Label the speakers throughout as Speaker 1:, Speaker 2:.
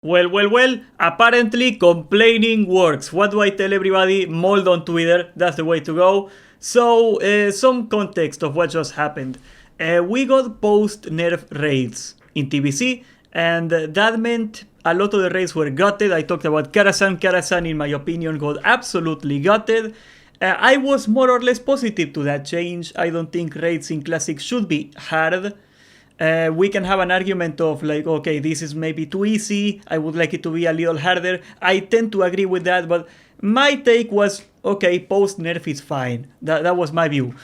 Speaker 1: Well, apparently complaining works. What do I tell everybody? Mold on Twitter, that's the way to go. So, some context of what just happened. We got post-nerf raids in TBC, and that meant a lot of the raids were gutted. I talked about Karasan. Karasan, in my opinion, got absolutely gutted. I was more or less positive to that change. I don't think raids in Classic should be hard. We can have an argument of like, okay, this is maybe too easy. I would like it to be a little harder. I tend to agree with that, but my take was, okay, post nerf is fine. That was my view.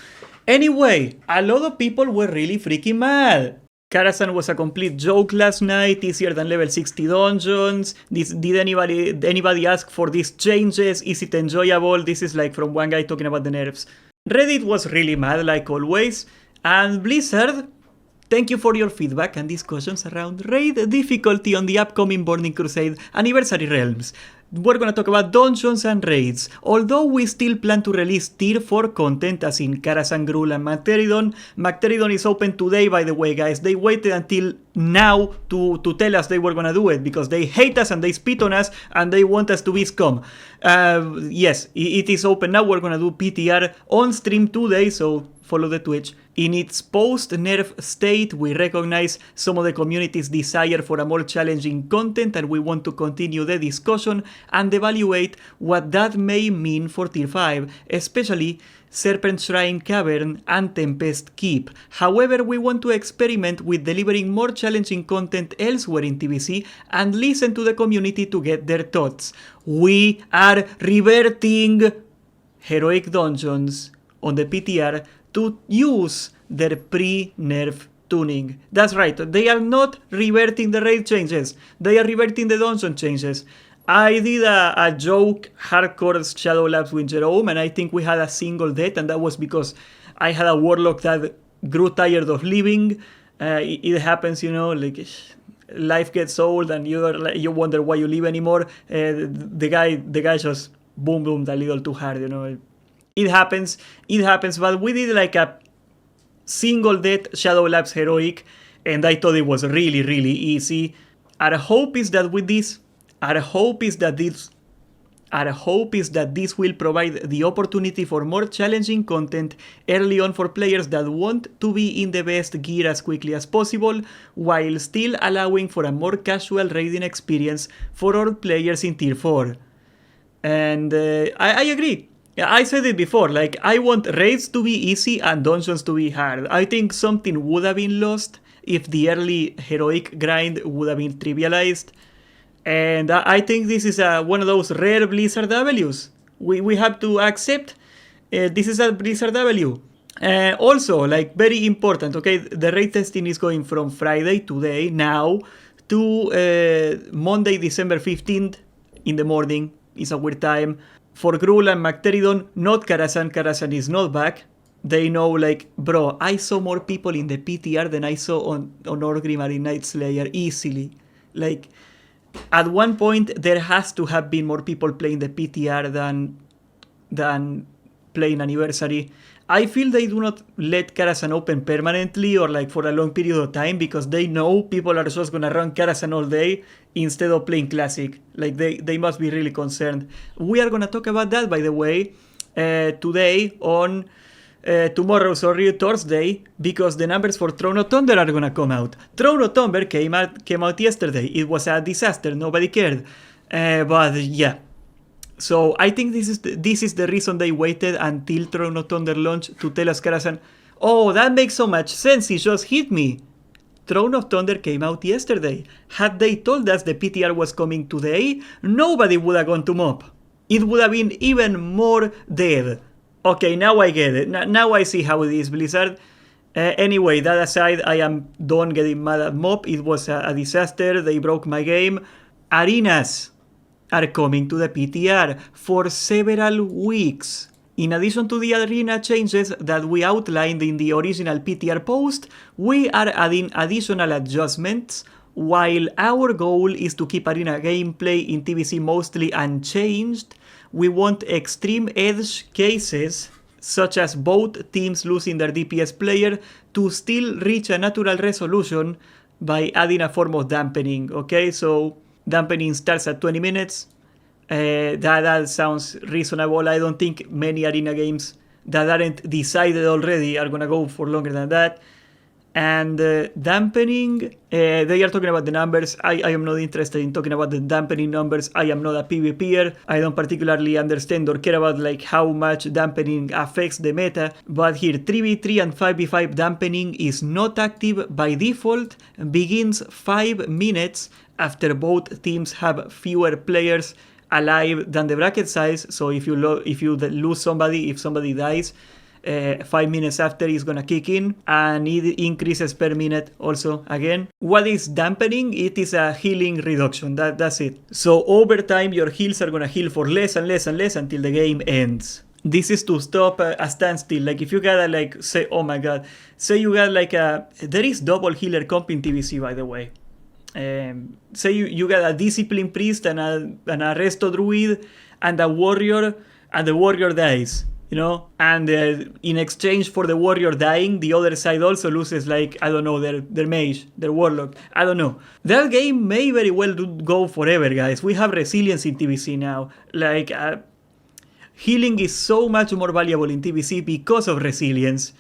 Speaker 1: Anyway, a lot of people were really freaking mad. Karasan was a complete joke last night, easier than level 60 dungeons. Did anybody ask for these changes? Is it enjoyable? This is like from one guy talking about the nerfs. Reddit was really mad like always. And Blizzard, thank you for your feedback and discussions around raid difficulty on the upcoming Burning Crusade Anniversary Realms. We're gonna talk about dungeons and raids. Although we still plan to release tier 4 content as in Karasan, Gruul and Macteridon. Macteridon is open today, by the way, guys. They waited until now to tell us they were gonna do it because they hate us and they spit on us and they want us to be scum. Yes, it is open now. We're gonna do PTR on stream today, so follow the Twitch. In its post-nerf state, we recognize some of the community's desire for a more challenging content and we want to continue the discussion and evaluate what that may mean for Tier 5, especially Serpent Shrine Cavern and Tempest Keep. However, we want to experiment with delivering more challenging content elsewhere in TBC and listen to the community to get their thoughts. We are reverting heroic dungeons on the PTR to use their pre-nerf tuning. That's right, they are not reverting the raid changes, they are reverting the dungeon changes. I did a joke, hardcore Shadow Labs with Jerome, and I think we had a single death, and that was because I had a warlock that grew tired of living. It happens, you know, like life gets old and you wonder why you live anymore. The guy just boomed a little too hard, you know. It happens, but we did like a single death Shadow Labs heroic, and I thought it was really easy. Our hope is that this will provide the opportunity for more challenging content early on for players that want to be in the best gear as quickly as possible, while still allowing for a more casual raiding experience for all players in Tier 4. And I agree. I said it before, like, I want raids to be easy and dungeons to be hard. I think something would have been lost if the early heroic grind would have been trivialized. And I think this is one of those rare Blizzard Ws. We have to accept this is a Blizzard W. Also, like, very important, okay, the raid testing is going from Friday, today, now, to Monday, December 15th in the morning. It's a weird time. For Gruul and Macteridon, not Karasan. Karasan is not back. They know, like, bro, I saw more people in the PTR than I saw on Orgrimmar in Night Slayer easily. Like, at one point, there has to have been more people playing the PTR than playing Anniversary. I feel they do not let Karasan open permanently or like for a long period of time because they know people are just gonna run Karasan all day instead of playing Classic. Like they must be really concerned. We are gonna talk about that, by the way, today on tomorrow, sorry, Thursday, because the numbers for Throne of Thunder are gonna come out. Throne of Thunder came out yesterday. It was a disaster. Nobody cared. But yeah. So I think this is the reason they waited until Throne of Thunder launch to tell us Karasan, oh, that makes so much sense, it just hit me. Throne of Thunder came out yesterday. Had they told us the PTR was coming today, nobody would have gone to MOP. It would have been even more dead. Okay, now I get it. Now I see how it is, Blizzard. Anyway, that aside, I am done getting mad at MOP. It was a disaster. They broke my game. Arenas are coming to the PTR for several weeks. In addition to the arena changes that we outlined in the original PTR post, we are adding additional adjustments. While our goal is to keep arena gameplay in TBC mostly unchanged, we want extreme edge cases, such as both teams losing their DPS player, to still reach a natural resolution by adding a form of dampening, okay? So dampening starts at 20 minutes. That sounds reasonable. I don't think many arena games that aren't decided already are gonna go for longer than that. And dampening, they are talking about the numbers. I am not interested in talking about the dampening numbers. I am not a PvPer. I don't particularly understand or care about like how much dampening affects the meta. But here, 3v3 and 5v5 dampening is not active by default, begins 5 minutes after both teams have fewer players alive than the bracket size. So if you lose somebody, if somebody dies, 5 minutes after is gonna kick in, and it increases per minute also again. What is dampening? It is a healing reduction. That's it. So over time your heals are gonna heal for less and less and less until the game ends. This is to stop a standstill. Like if you gotta like say, oh my god, say you got like there is double healer comp in TBC, by the way. Say you got a discipline priest and a resto druid and a warrior, and the warrior dies. You know, and in exchange for the warrior dying, the other side also loses, like, I don't know, their mage, their warlock. I don't know. That game may very well go forever, guys. We have resilience in TBC now. Like, healing is so much more valuable in TBC because of resilience.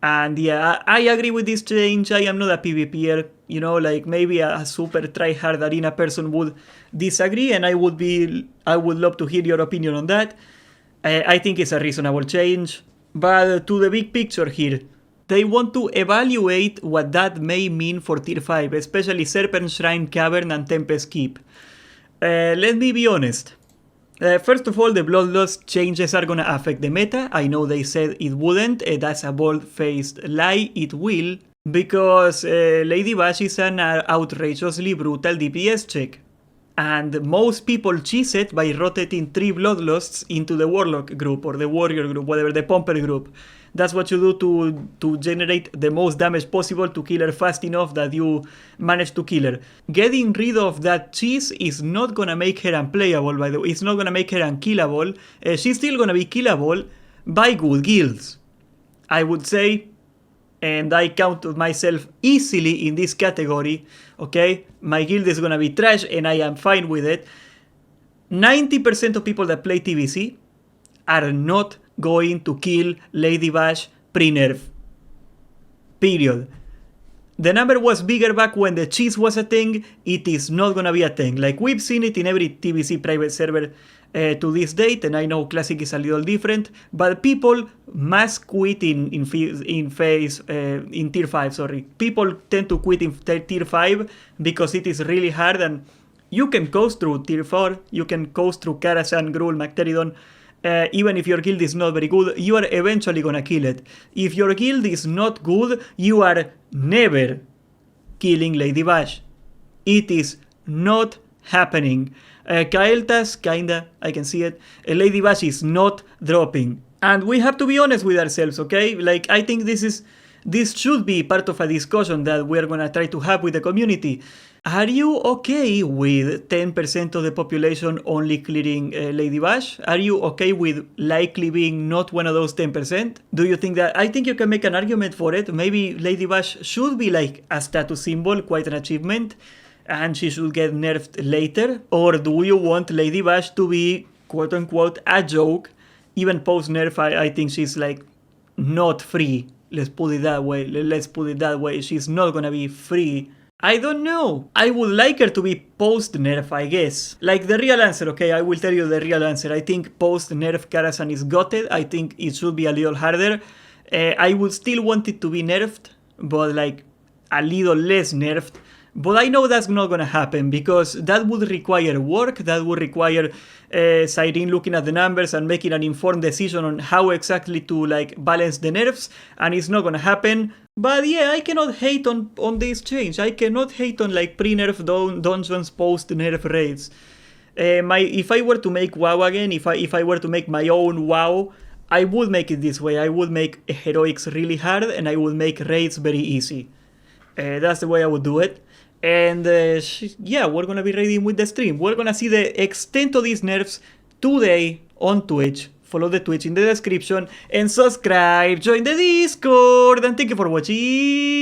Speaker 1: And yeah, I agree with this change. I am not a PvPer. You know, like maybe a super try-hard arena person would disagree, and I would love to hear your opinion on that. I think it's a reasonable change, but to the big picture here, they want to evaluate what that may mean for Tier 5, especially Serpent Shrine, Cavern, and Tempest Keep. Let me be honest. First of all, the Bloodlust changes are gonna affect the meta. I know they said it wouldn't, that's a bold-faced lie, it will, because Lady Bash is an outrageously brutal DPS check. And most people cheese it by rotating 3 Bloodlusts into the Warlock group or the Warrior group, whatever, the Pumper group. That's what you do to generate the most damage possible to kill her fast enough that you manage to kill her. Getting rid of that cheese is not gonna make her unplayable, by the way. It's not gonna make her unkillable. She's still gonna be killable by good guilds, I would say. And I count myself easily in this category, okay? My guild is gonna be trash and I am fine with it. 90% of people that play TBC are not going to kill Lady Bash pre-nerf. Period. The number was bigger back when the cheese was a thing. It is not gonna be a thing. Like we've seen it in every TBC private server to this date, and I know Classic is a little different, but people mass quit in Tier 5, sorry. People tend to quit in Tier 5 because it is really hard, and you can coast through Tier 4, you can coast through Karasan, Gruul, Macteridon. Even if your guild is not very good, you are eventually gonna kill it. If your guild is not good, you are never killing Lady Bash. It is not happening. Kael'thas, kinda, I can see it. Lady Bash is not dropping. And we have to be honest with ourselves, okay? Like, I think this should be part of a discussion that we're gonna try to have with the community. Are you okay with 10% of the population only clearing Lady Bash? Are you okay with likely being not one of those 10%? Do you think that... I think you can make an argument for it. Maybe Lady Bash should be like a status symbol, quite an achievement, and she should get nerfed later? Or do you want Lady Bash to be, quote-unquote, a joke? Even post-nerf, I think she's like not free. Let's put it that way. She's not gonna be free. I don't know. I would like her to be post-nerf, I guess. Like the real answer, okay? I will tell you the real answer. I think post-nerf Karasan is gutted. I think it should be a little harder. I would still want it to be nerfed, but like a little less nerfed. But I know that's not gonna happen because that would require work. That would require Cyrene looking at the numbers and making an informed decision on how exactly to like balance the nerfs, and it's not gonna happen. But yeah, I cannot hate on this change. I cannot hate on like pre-nerf dungeons, post-nerf raids. If I were to make WoW again, if I were to make my own WoW, I would make it this way. I would make heroics really hard and I would make raids very easy. That's the way I would do it. And yeah, we're gonna be raiding with the stream. We're gonna see the extent of these nerfs today on Twitch. Follow the Twitch in the description and subscribe, join the Discord, and thank you for watching.